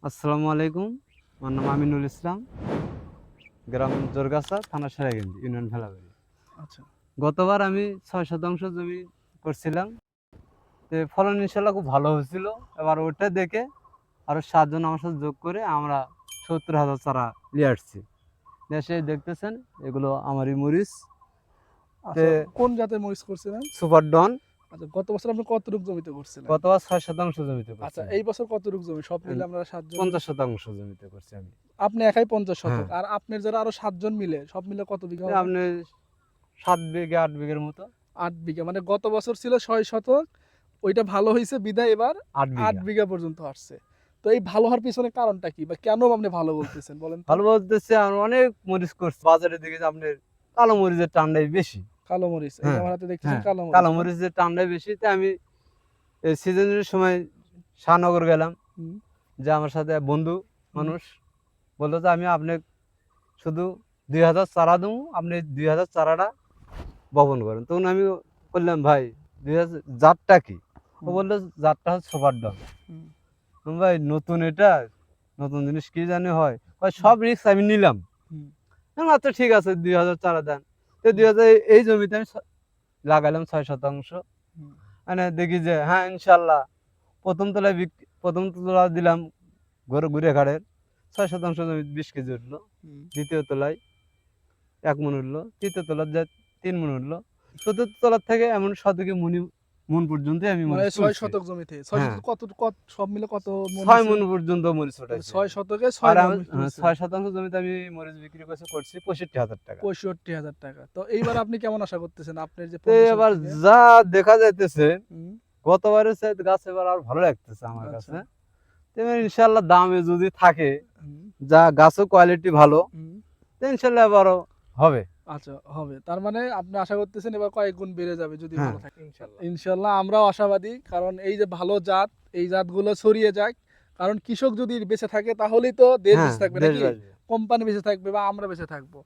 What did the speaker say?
আসসালামু আলাইকুম। আমার নাম আমিনুল ইসলাম। গ্রাম জোরগাছা, থানা সারাইকান্দি, ইউনিয়ন ভেলাবাড়ি। আচ্ছা। গতবার আমি ৬ শতাংশ জমি করছিলাম। ফলন ইনশাল্লাহ খুব ভালো হয়েছিল। এবার ওটা দেখে আরো ৭ জন আমার সাথে যোগ করে আমরা ৭০,০০০ চারা নিয়ে আসছি। এসে দেখতেছেন এগুলো আমারই মরিচ। আচ্ছা, কোন জাতের মরিচ করছিলেন? সুপার ডন। আচ্ছা, গত বছর আপনি কতটুক জমিতে করছিলেন? গতবার ৬ শতাংশ জমিতে আচ্ছা, করছিলাম। এই বছর কতটুক জমি? সব মিলে আমরা ৭ জন। ৫০ শতাংশ জমিতে করছি আমি। আপনি একাই ৫০ হ্যাঁ। শতক। আর আপনার যারা আরো ৭ জন মিলে সব মিলে কত বিঘা হবে? আপনি ৭ বিঘা ৮ বিঘার মতো। ৮ বিঘা। মানে গত বছর ছিল ৬ শতক। ওইটা ভালো হইছে বিধায় এবার ৮ ৮ বিঘা। বিঘা পর্যন্ত আসছে। তো এই ভালো হওয়ার পিছনে কারণটা কি? বা কেন আপনি ভালো বলতেছেন বলেন তো? ভালো বলতেছে, আমি অনেক মরিচ করছি। বাজারে দেখেছি আপনার কালো মরিচের টানটাই বেশি। কালো মরিচ। এই যে হ্যাঁ, আমার হাতে দেখতেছেন হ্যাঁ, কালো মরিচ কালো না? মরিচের টানটাই বেশি। তাই আমি এই সিজনের সময় শাহনগর গেলাম। হুম, যে আমার সাথে বন্ধু হুম, মানুষ বলল যে আমি আপনি শুধু ২,০০০ চারা দেবো, আপনি ২,০০০ চারাটা বপন করেন। তখন আমি বললাম, ভাই ২,০০০ জাতটা কি? ও হুম, বললো জাতটা হচ্ছে সুপার ডন। হুম, ভাই নতুন এটা, নতুন জিনিস কি জানি হয়? সব রিস্ক আমি নিলাম। হুম, আচ্ছা ঠিক আছে ২,০০০ চারা দেন। তো হুম, ২,০০০ এই জমিতে আমি লাগাইলাম ৬ শতাংশ। হুম, মানে দেখি যে হ্যাঁ ইনশাল্লাহ প্রথম তোলা দিলাম ঘুরে ঘাড়ের ৬ শতাংশ জমি ২০ কেজি উঠলো। হুম। দ্বিতীয় তলায় ১ মণ উঠলো, তৃতীয় তলার যা ৩ মণ উঠলো, চতুর্থ তলার থেকে এমন শতকে মন পর্যন্ত আমি মানে মরিচ ৬ তুলছি। শতক জমিতে। ৬ হ্যাঁ, শতক কত সব মিলে কত মন ৬ হইছে? মণ পর্যন্ত মরিচ মানে উঠাইছি ৬ আমি। শতকে আর ৬ মন আমি হইছে। ৬ শতাংশ জমিতে আমি মরিচ বিক্রি করছি ৬৫,০০০ টাকা। ৬৫,০০০ টাকা। তো এইবার আপনি কেমন আশা করতেছেন আপনার যে তো ৫০ এবার থেকে? যা দেখা যাইতেছে হুম, গতবারের চাইতে গাছ এবার আর ভালো লাগতেছে আমার আচ্ছা। কাছে। তো এবার ইনশাল্লাহ দামে যদি থাকে, হুম, যা গাছও কোয়ালিটি ভালো, হুম। তো ইনশাল্লাহ এবারও হবে। আচ্ছা, হবে। তার মানে আপনি আশা করতেছেন এবার কয়েক গুণ বেড়ে যাবে যদি হ্যাঁ, ভালো থাকে। ইনশাল্লাহ। ইনশাআল্লাহ আমরাও আশাবাদী। কারণ এই যে ভালো জাত, এই জাতগুলো ছড়িয়ে যাক। কারণ কৃষক যদি বেঁচে থাকে তাহলেই তো দেশ হ্যাঁ, বেঁচে থাকবে দেশ নাকি? বাঁচবে। কোম্পানি বেঁচে থাকবে বা আমরা বেঁচে থাকবো।